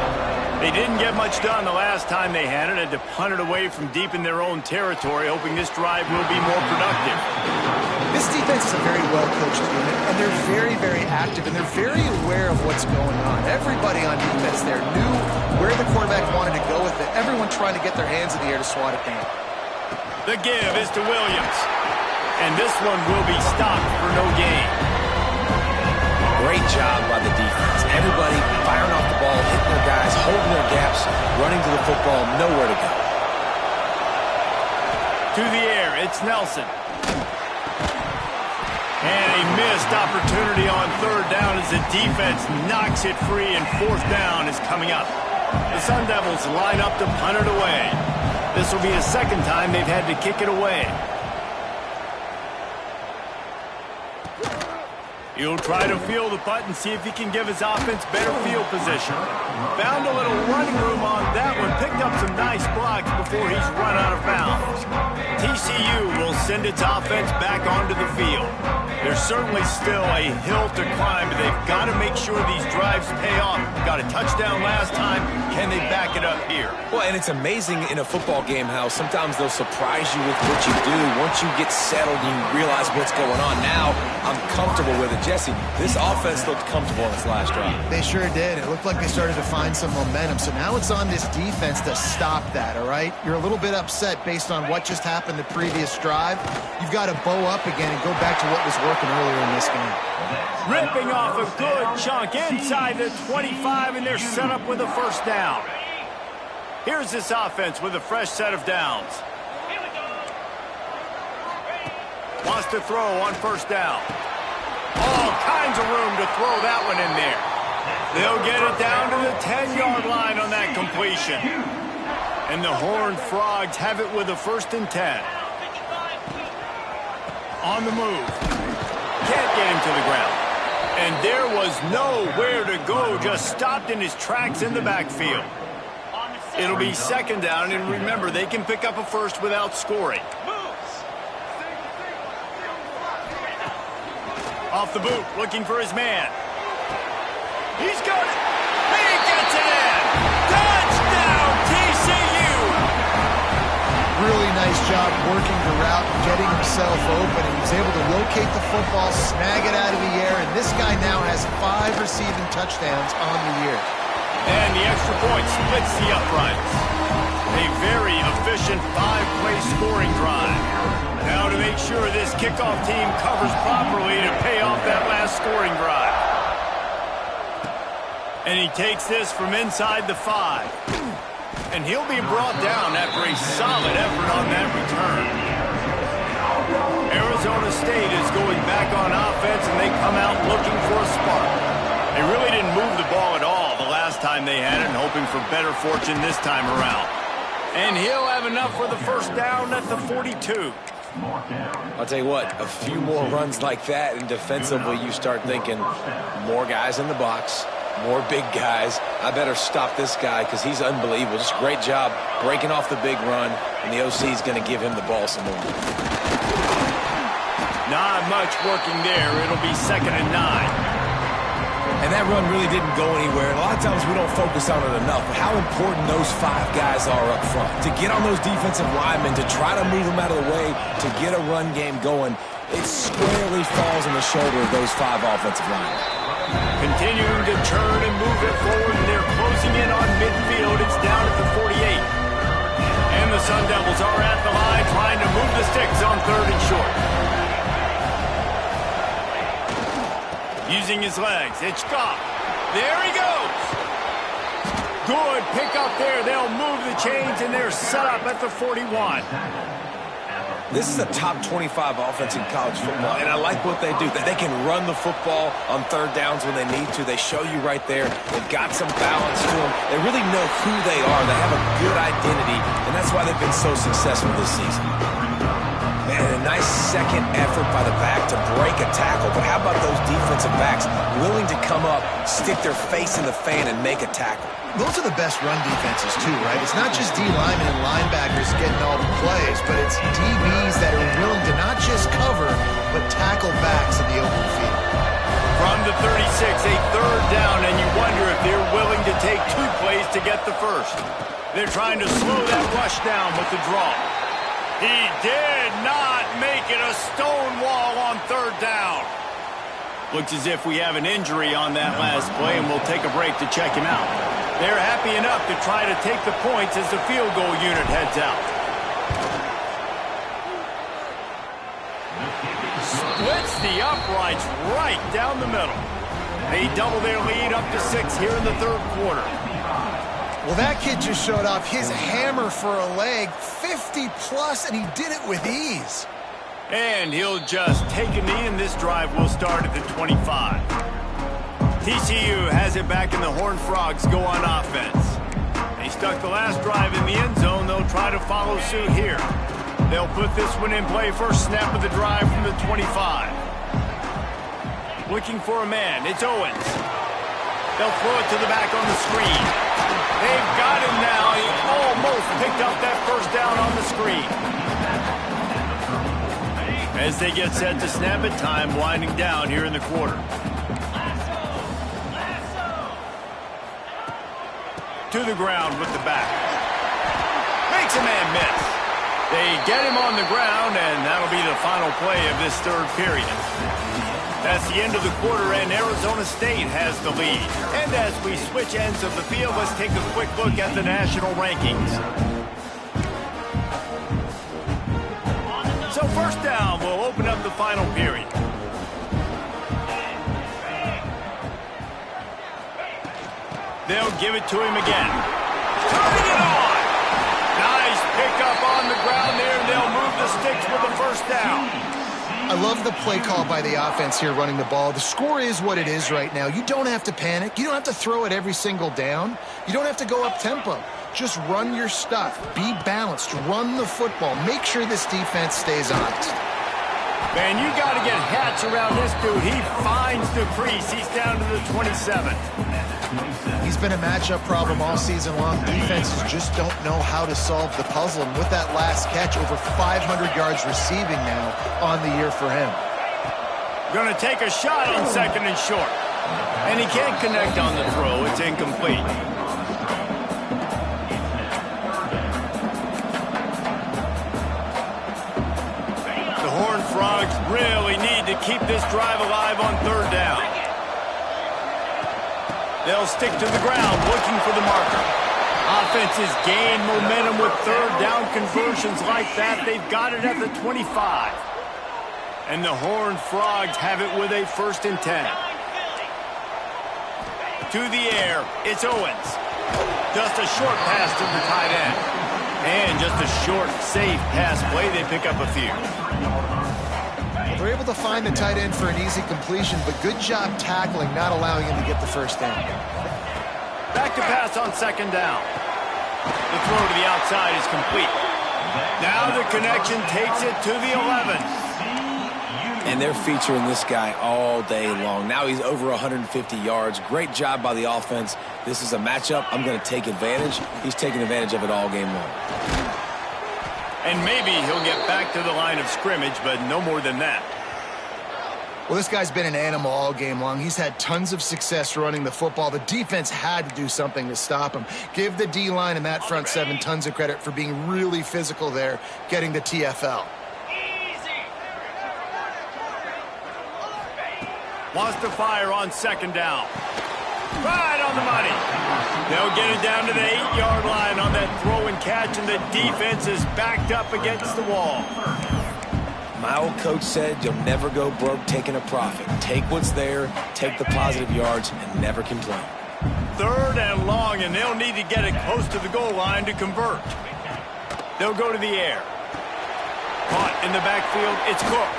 They didn't get much done the last time they had it, had to punt it away from deep in their own territory, hoping this drive will be more productive. This defense is a very well-coached unit, and they're very, very active, and they're very aware of what's going on. Everybody on defense there knew where the quarterback wanted to go with it. Everyone trying to get their hands in the air to swat it down. The give is to Williams, and this one will be stopped for no gain. Great job by the defense. Everybody firing off the ball, hitting their guys, holding their gaps, running to the football, nowhere to go. To the air, it's Nelson. And a missed opportunity on 3rd down as the defense knocks it free, and 4th down is coming up. The Sun Devils line up to punt it away. This will be the 2nd time they've had to kick it away. He'll try to field the punt and see if he can give his offense better field position. Found a little running room on that one. Picked up some nice blocks before he's run out of bounds. TCU will send its offense back onto the field. There's certainly still a hill to climb, but they've got to make sure these drives pay off. Got a touchdown last time. Can they back it up here? Well, and it's amazing in a football game how sometimes they'll surprise you with what you do. Once you get settled, you realize what's going on. Now, I'm comfortable with it. Jesse, this offense looked comfortable in its last drive. They sure did. It looked like they started to find some momentum. So now it's on this defense to stop that, all right? You're a little bit upset based on what just happened the previous drive. You've got to bow up again and go back to what was working earlier in this game. Ripping off a good chunk inside the 25, and they're set up with a 1st down. Here's this offense with a fresh set of downs. Wants to throw on 1st down. All kinds of room to throw that one in there. They'll get it down to the 10-yard line on that completion. And the Horned Frogs have it with a 1st and 10. On the move. Can't get him to the ground. And there was nowhere to go, just stopped in his tracks in the backfield. It'll be 2nd down, and remember, they can pick up a 1st without scoring. Off the boot, looking for his man. He's got it. He gets it in. Touchdown, TCU. Really nice job working the route, getting himself open, and he's able to locate the football, snag it out of the air, and this guy now has 5 receiving touchdowns on the year. And the extra point splits the uprights. A very efficient 5-play scoring drive. Now to make sure this kickoff team covers properly to pay off that last scoring drive. And he takes this from inside the 5. And he'll be brought down after a solid effort on that return. Arizona State is going back on offense, and they come out looking for a spark. They really didn't move the ball at all the last time they had it, and hoping for better fortune this time around. And he'll have enough for the 1st down at the 42. I'll tell you what, a few more runs like that, and defensively you start thinking more guys in the box, more big guys. I better stop this guy because he's unbelievable. Just great job breaking off the big run, and the OC is going to give him the ball some more. Not much working there. It'll be 2nd and 9. And that run really didn't go anywhere. And a lot of times we don't focus on it enough. But how important those 5 guys are up front. To get on those defensive linemen, to try to move them out of the way, to get a run game going. it squarely falls on the shoulder of those 5 offensive linemen. Continuing to turn and move it forward, and they're closing in on midfield. It's down at the 48. And the Sun Devils are at the line trying to move the sticks on 3rd and short. Using his legs, it's Goff. There he goes. Good pick up there. They'll move the chains, and they're set up at the 41. This is a top 25 offense in college football, and I like what they do. They can run the football on 3rd downs when they need to. They show you right there. They've got some balance to them. They really know who they are. They have a good identity, and that's why they've been so successful this season. Man, a nice second effort by the back to break a tackle, but how about those defensive backs willing to come up, stick their face in the fan, and make a tackle? Those are the best run defenses, too, right? It's not just D linemen and linebackers getting all the plays, but it's DBs that are willing to not just cover, but tackle backs in the open field. From the 36, a 3rd down, and you wonder if they're willing to take 2 plays to get the first. They're trying to slow that rush down with the draw. He did not make it a stone wall on 3rd down. Looks as if we have an injury on that last play, and we'll take a break to check him out. They're happy enough to try to take the points as the field goal unit heads out. Splits the uprights right down the middle. They double their lead up to 6 here in the 3rd quarter. Well, that kid just showed off his hammer for a leg, 50-plus, and he did it with ease. And he'll just take a knee, and this drive will start at the 25. TCU has it back, and the Horned Frogs go on offense. They stuck the last drive in the end zone. They'll try to follow suit here. They'll put this one in play. First snap of the drive from the 25. Looking for a man. It's Owens. They'll throw it to the back on the screen. They've got him now. He almost picked up that first down on the screen. As they get set to snap it, time winding down here in the quarter. To the ground with the back. Makes a man miss. They get him on the ground, and that'll be the final play of this 3rd period. That's the end of the quarter, and Arizona State has the lead. And as we switch ends of the field, let's take a quick look at the national rankings. So 1st down will open up the final period. They'll give it to him again. Turning it on! Nice pickup on the ground there, and they'll move the sticks with the 1st down. I love the play call by the offense here running the ball. The score is what it is right now. You don't have to panic. You don't have to throw it every single down. You don't have to go up tempo. Just run your stuff. Be balanced. Run the football. Make sure this defense stays honest. Man, you got to get hats around this dude. He finds the crease. He's down to the 27. He's been a matchup problem all season long. Defenses just don't know how to solve the puzzle. And with that last catch, over 500 yards receiving now on the year for him. Going to take a shot on 2nd and short. And he can't connect on the throw. It's incomplete. The Horned Frogs really need to keep this drive alive on 3rd down. They'll stick to the ground looking for the marker. Offenses gain momentum with 3rd down conversions like that. They've got it at the 25. And the Horned Frogs have it with a 1st and 10. To the air, it's Owens. Just a short pass to the tight end. And just a short, safe pass play. They pick up a few. They're able to find the tight end for an easy completion, but good job tackling, not allowing him to get the 1st down. Back to pass on 2nd down. The throw to the outside is complete. Now the connection takes it to the 11. And they're featuring this guy all day long. Now he's over 150 yards. Great job by the offense. This is a matchup. I'm going to take advantage. He's taking advantage of it all game long. And maybe he'll get back to the line of scrimmage, but no more than that. Well, this guy's been an animal all game long. He's had tons of success running the football. The defense had to do something to stop him. Give the D-line and that front 7 tons of credit for being really physical there, getting the TFL. Wants to fire on second down. Right on the money. They'll get it down to the 8-yard line on that throw and catch, and the defense is backed up against the wall. My old coach said you'll never go broke taking a profit. Take what's there, take the positive yards, and never complain. 3rd and long, and they'll need to get it close to the goal line to convert. They'll go to the air. Caught in the backfield, it's Cook.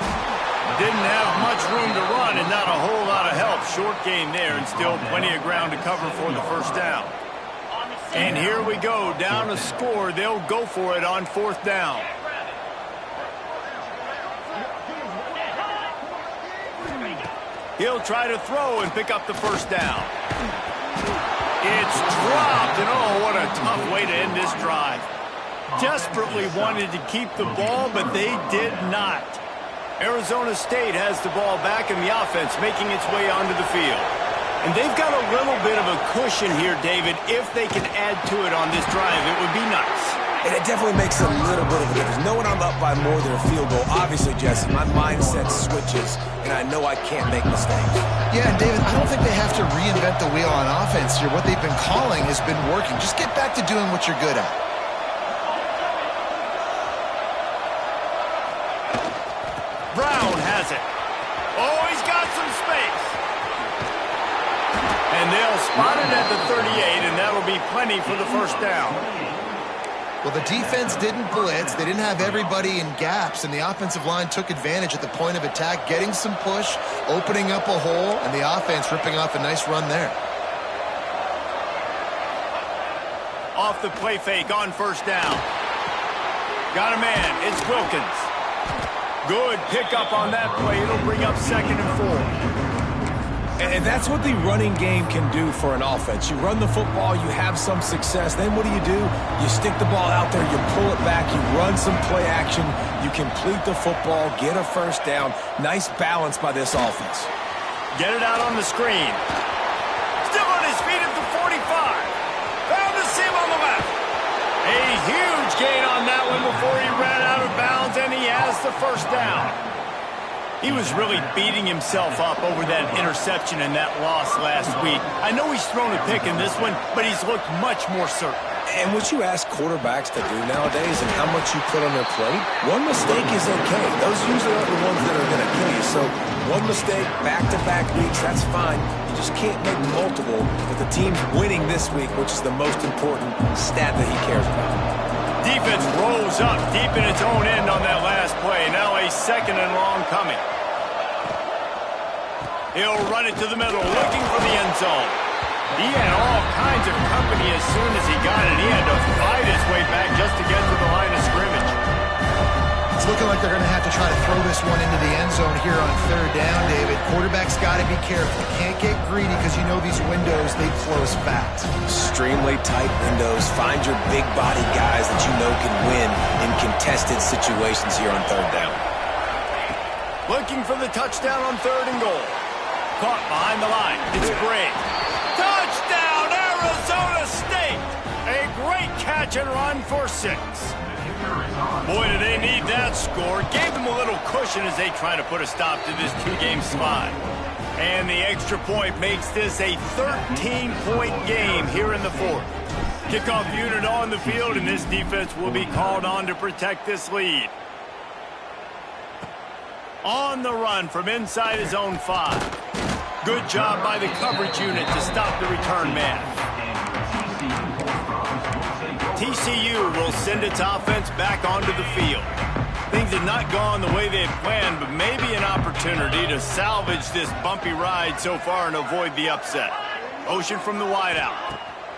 Didn't have much room to run and not a whole lot of help. Short gain there and still plenty of ground to cover for the first down. And here we go, down a score. They'll go for it on 4th down. He'll try to throw and pick up the first down. It's dropped, and oh, what a tough way to end this drive. Desperately wanted to keep the ball, but they did not. Arizona State has the ball back in the offense, making its way onto the field. And they've got a little bit of a cushion here, David. If they can add to it on this drive, it would be nice. And it definitely makes a little bit of a difference. Knowing I'm up by more than a field goal, obviously, Jesse, my mindset switches, and I know I can't make mistakes. Yeah, and David, I don't think they have to reinvent the wheel on offense here. What they've been calling has been working. Just get back to doing what you're good at. Brown has it. Oh, he's got some space. And they'll spot it at the 38, and that'll be plenty for the first down. Well, the defense didn't blitz. They didn't have everybody in gaps, and the offensive line took advantage at the point of attack, getting some push, opening up a hole, and the offense ripping off a nice run there. Off the play fake on first down. Got a man. It's Wilkins. Good pickup on that play. It'll bring up 2nd and 4. And that's what the running game can do for an offense. You run the football, you have some success. Then what do? You stick the ball out there, you pull it back, you run some play action, you complete the football, get a first down. Nice balance by this offense. Get it out on the screen. Still on his feet at the 45. Found the seam on the left. A huge gain on that one before he ran out of bounds, and he has the first down. He was really beating himself up over that interception and that loss last week. I know he's thrown a pick in this one, but he's looked much more certain. And what you ask quarterbacks to do nowadays and how much you put on their plate, one mistake is okay. Those usually aren't the ones that are going to kill you. So one mistake, back-to-back weeks, that's fine. You just can't make multiple. But the team's winning this week, which is the most important stat that he cares about. Defense rolls up deep in its own end on that last play. Now a 2nd and long coming. He'll run it to the middle, looking for the end zone. He had all kinds of company as soon as he got it. He had to fight his way back just to get to the line of scrimmage. It's looking like they're going to have to try to throw this one into the end zone here on 3rd down, David. Quarterback's got to be careful. Can't get greedy because you know these windows, they close fast. Extremely tight windows. Find your big body guys that you know can win in contested situations here on 3rd down. Looking for the touchdown on 3rd and goal. Caught behind the line. It's great. Touchdown, Arizona State! A great catch and run for 6. Boy, do they need that score. Gave them a little cushion as they try to put a stop to this 2-game slide. And the extra point makes this a 13-point game here in the 4th. Kickoff unit on the field, and this defense will be called on to protect this lead. On the run from inside his own 5. Good job by the coverage unit to stop the return man. TCU will send its offense back onto the field. Things have not gone the way they had planned, but maybe an opportunity to salvage this bumpy ride so far and avoid the upset. Ocean from the wideout.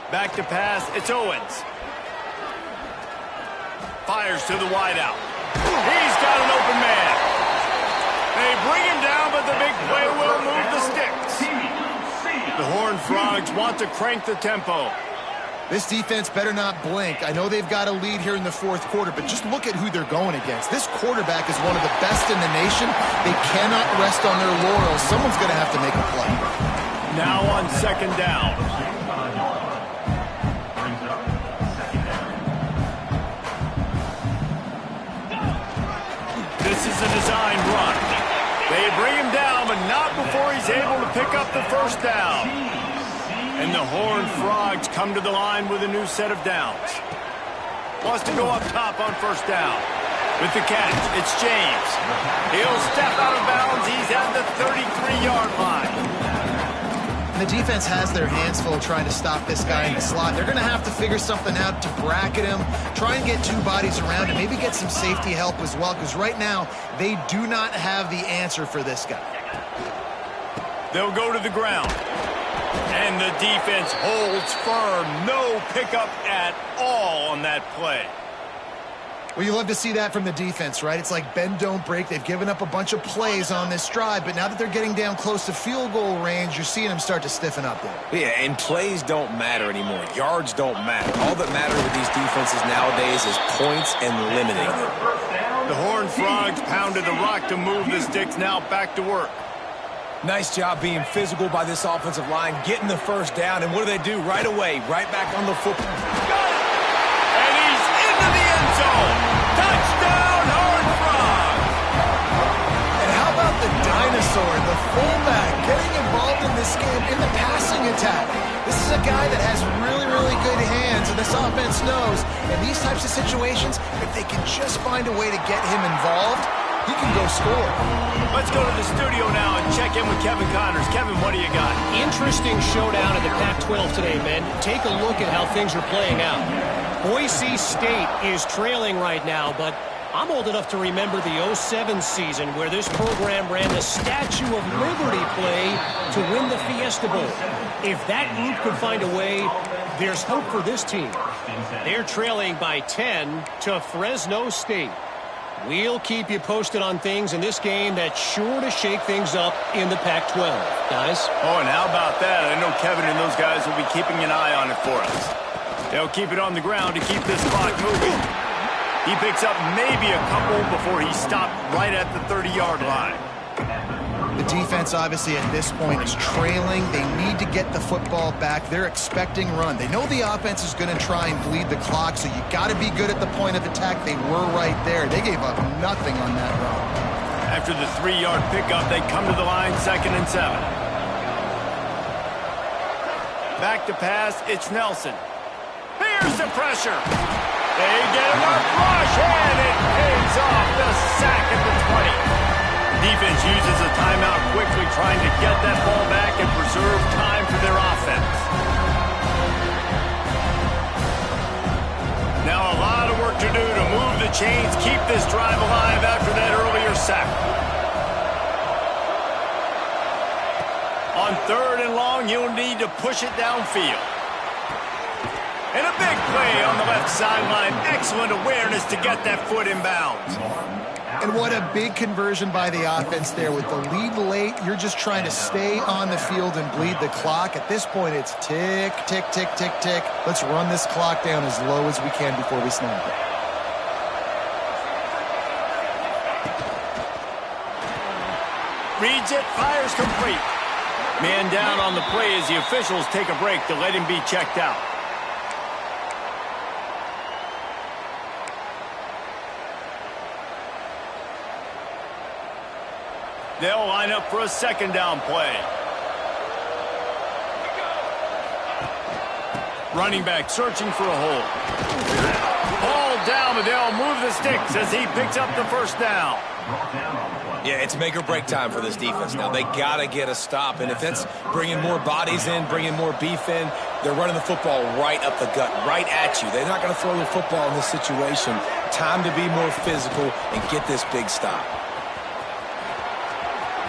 Back to pass, it's Owens. Fires to the wideout. He's got an open man. They bring him down, but the big play will move the sticks. The Horned Frogs want to crank the tempo. This defense better not blink. I know they've got a lead here in the 4th quarter, but just look at who they're going against. This quarterback is one of the best in the nation. They cannot rest on their laurels. Someone's going to have to make a play. Now on 2nd down. This is a design run. They bring him down, but not out before he's able to pick up the first down. And the Horned Frogs come to the line with a new set of downs. Wants to go up top on first down. With the catch, it's James. He'll step out of bounds. He's at the 33-yard line. The defense has their hands full trying to stop this guy in the slot. They're going to have to figure something out to bracket him, try and get two bodies around him, maybe get some safety help as well, because right now they do not have the answer for this guy. They'll go to the ground. And the defense holds firm. No pickup at all on that play. Well, you love to see that from the defense, right? It's like bend, don't break. They've given up a bunch of plays on this drive, but now that they're getting down close to field goal range, you're seeing them start to stiffen up there. Yeah, and plays don't matter anymore. Yards don't matter. All that matter with these defenses nowadays is points and limiting them. The Horned Frogs pounded the rock to move the sticks. Now back to work. Nice job being physical by this offensive line, getting the first down, and what do? Right away, right back on the football. Got it! And he's into the end zone. Touchdown, Horned Frogs! And how about the dinosaur, the fullback, getting involved in this game in the passing attack? This is a guy that has really, really good hands, and this offense knows. In these types of situations, if they can just find a way to get him involved, he can go score. Let's go to the studio now and check in with Kevin Connors. Kevin, what do you got? Interesting showdown in the Pac-12 today, men. Take a look at how things are playing out. Boise State is trailing right now, but I'm old enough to remember the 07 season where this program ran the Statue of Liberty play to win the Fiesta Bowl. If that group could find a way, there's hope for this team. They're trailing by 10 to Fresno State. We'll keep you posted on things in this game that's sure to shake things up in the Pac-12. Guys? Oh, and how about that? I know Kevin and those guys will be keeping an eye on it for us. They'll keep it on the ground to keep this clock moving. He picks up maybe a couple before he stopped right at the 30-yard line. The defense, obviously, at this point is trailing. They need to get the football back. They're expecting run. They know the offense is going to try and bleed the clock, so you got to be good at the point of attack. They were right there. They gave up nothing on that run. After the 3-yard pickup, they come to the line, 2nd and 7. Back to pass, it's Nelson. Here's the pressure. They get him up, rush, and it pays off. The sack at the 20. Defense uses a timeout quickly, trying to get that ball back and preserve time for their offense. Now a lot of work to do to move the chains, keep this drive alive after that earlier sack. On 3rd and long, you'll need to push it downfield. And a big play on the left sideline. Excellent awareness to get that foot in bounds. And what a big conversion by the offense there. With the lead late, you're just trying to stay on the field and bleed the clock. At this point, it's tick, tick, tick, tick, tick. Let's run this clock down as low as we can before we snap it. Reads it, fires complete. Man down on the play as the officials take a break to let him be checked out. They'll line up for a 2nd down play. Running back searching for a hole. Ball down, but they'll move the sticks as he picks up the first down. Yeah, it's make or break time for this defense now. They got to get a stop, and if that's bringing more bodies in, bringing more beef in, they're running the football right up the gut, right at you. They're not going to throw the football in this situation. Time to be more physical and get this big stop.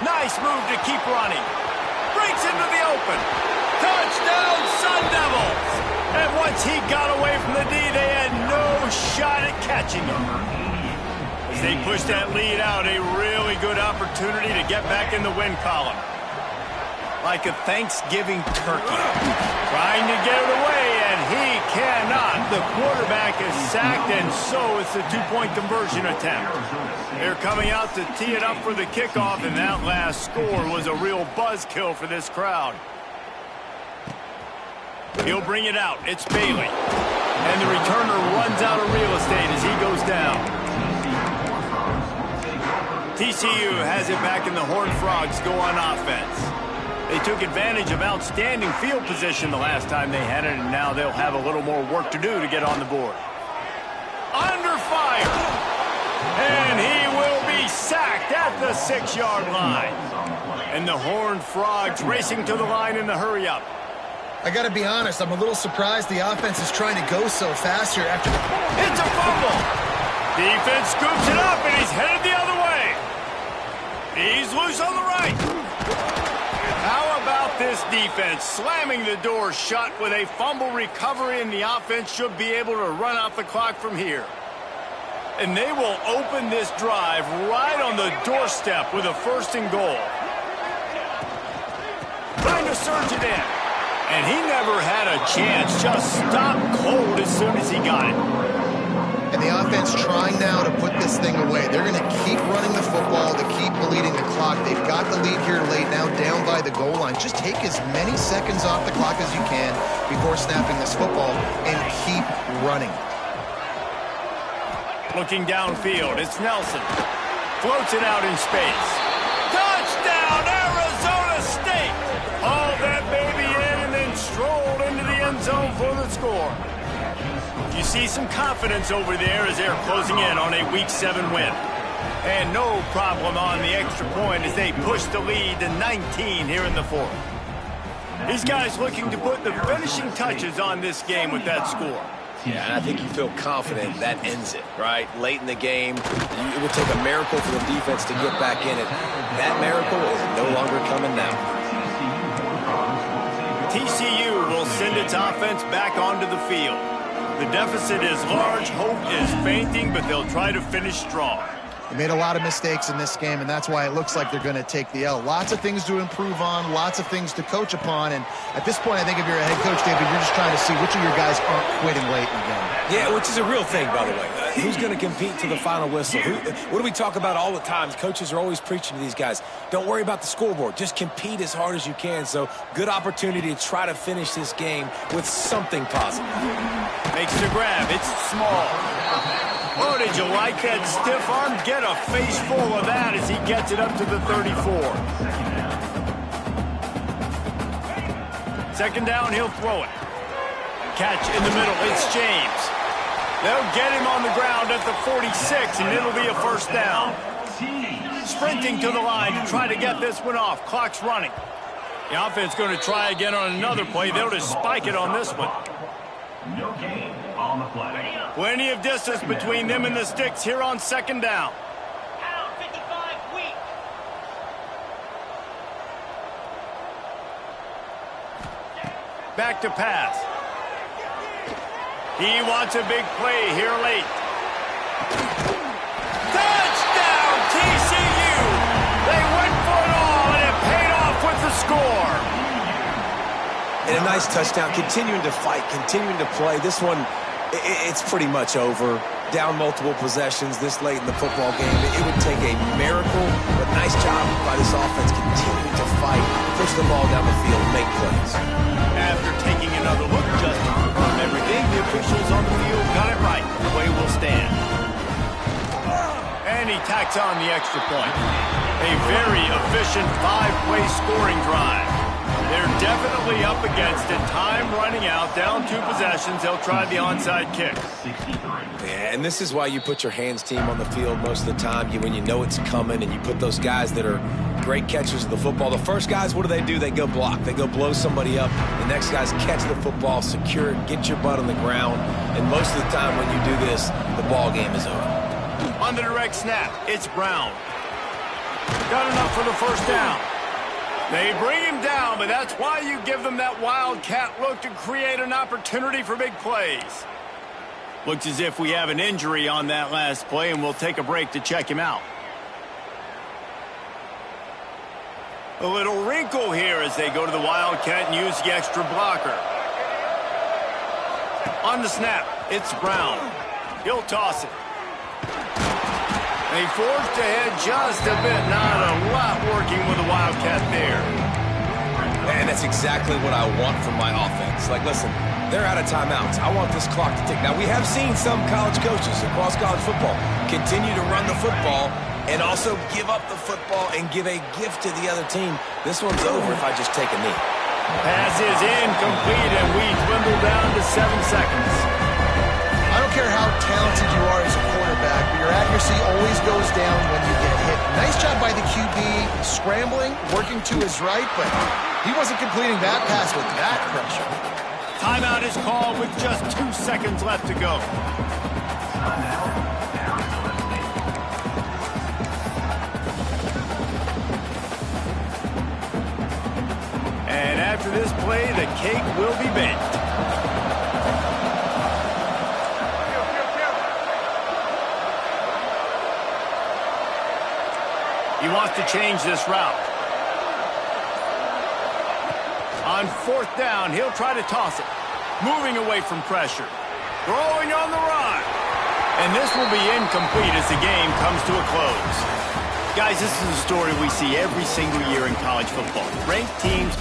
Nice move to keep running. Breaks into the open. Touchdown, Sun Devils! And once he got away from the D, they had no shot at catching him. As they push that lead out, a really good opportunity to get back in the win column. Like a Thanksgiving turkey. Trying to get it away, and he cannot. The quarterback is sacked, and so is the 2-point conversion attempt. They're coming out to tee it up for the kickoff, and that last score was a real buzzkill for this crowd. He'll bring it out. It's Bailey. And the returner runs out of real estate as he goes down. TCU has it back in the Horned Frogs go on offense. They took advantage of outstanding field position the last time they had it, and now they'll have a little more work to do to get on the board. Under fire. And he will be sacked at the 6-yard line. And the Horned Frogs racing to the line in the hurry-up. I got to be honest, I'm a little surprised the offense is trying to go so fast here after the... It's a fumble. Defense scoops it up, and he's headed the other way. He's loose on the right. How about this defense slamming the door shut with a fumble recovery, and the offense should be able to run out the clock from here. And they will open this drive right on the doorstep with a 1st and goal. Trying to surge it in. And he never had a chance. Just stopped cold as soon as he got it. And the offense trying now to put this thing away. They're going to keep running the football to keep bleeding the clock. They've got the lead here late, now down by the goal line. Just take as many seconds off the clock as you can before snapping this football and keep running. Looking downfield, it's Nelson. Floats it out in space. Touchdown, Arizona State! Hauled that baby in and then strolled into the end zone for the score. You see some confidence over there as they're closing in on a Week 7 win. And no problem on the extra point as they push the lead to 19 here in the 4th. These guys looking to put the finishing touches on this game with that score. Yeah, and I think you feel confident that ends it, right? Late in the game, it would take a miracle for the defense to get back in it. That miracle is no longer coming now. TCU will send its offense back onto the field. The deficit is large, hope is fainting, but they'll try to finish strong. They made a lot of mistakes in this game, and that's why it looks like they're going to take the L. Lots of things to improve on, lots of things to coach upon, and at this point, I think if you're a head coach, David, you're just trying to see which of your guys aren't quitting late in the game. Yeah, which is a real thing, by the way. Who's going to compete to the final whistle? What do we talk about all the time? Coaches are always preaching to these guys. Don't worry about the scoreboard. Just compete as hard as you can. So, good opportunity to try to finish this game with something positive. Makes the grab. It's small. Oh, did you like that stiff arm? Get a face full of that as he gets it up to the 34. 2nd down, he'll throw it. Catch in the middle. It's James. They'll get him on the ground at the 46, and it'll be a 1st down. Sprinting to the line to try to get this one off. Clock's running. The offense going to try again on another play. They'll just spike it on this one. No gain on the play. Plenty of distance between them and the sticks here on 2nd down. Back to pass. He wants a big play here late. Touchdown, TCU! They went for it all, and it paid off with the score. And a nice touchdown, continuing to fight, continuing to play. This one, it's pretty much over. Down multiple possessions this late in the football game. It would take a miracle, but nice job by this offense continuing to fight, push the ball down the field, make plays. After taking another look just to confirm everything, the officials on the field got it right. The play will stand. And he tacks on the extra point. A very efficient 5-play scoring drive. They're definitely up against it. Time running out, down 2 possessions. They'll try the onside kick. Yeah, and this is why you put your hands team on the field most of the time. When you know it's coming, and you put those guys that are great catchers of the football. The first guys, what do? They go block. They go blow somebody up. The next guys catch the football, secure it, get your butt on the ground. And most of the time when you do this, the ball game is over. On the direct snap, it's Brown. Got enough for the 1st down. They bring him down, but that's why you give them that wildcat look to create an opportunity for big plays. Looks as if we have an injury on that last play, and we'll take a break to check him out. A little wrinkle here as they go to the wildcat and use the extra blocker. On the snap, it's Brown. He'll toss it. They forged ahead just a bit. Not a lot working with the wildcat there. And that's exactly what I want from my offense. Like, listen, they're out of timeouts. I want this clock to tick. Now, we have seen some college coaches across college football continue to run the football and also give up the football and give a gift to the other team. This one's over if I just take a knee. Pass is incomplete, and we dwindle down to 7 seconds. I don't care how talented you are as a quarterback, but your accuracy always goes down when you get hit. Nice job by the QB scrambling, working to his right, but he wasn't completing that pass with that pressure. Timeout is called with just 2 seconds left to go. And after this play, the cake will be baked. He wants to change this route. On 4th down, he'll try to toss it. Moving away from pressure. Throwing on the run. And this will be incomplete as the game comes to a close. Guys, this is a story we see every single year in college football. Ranked teams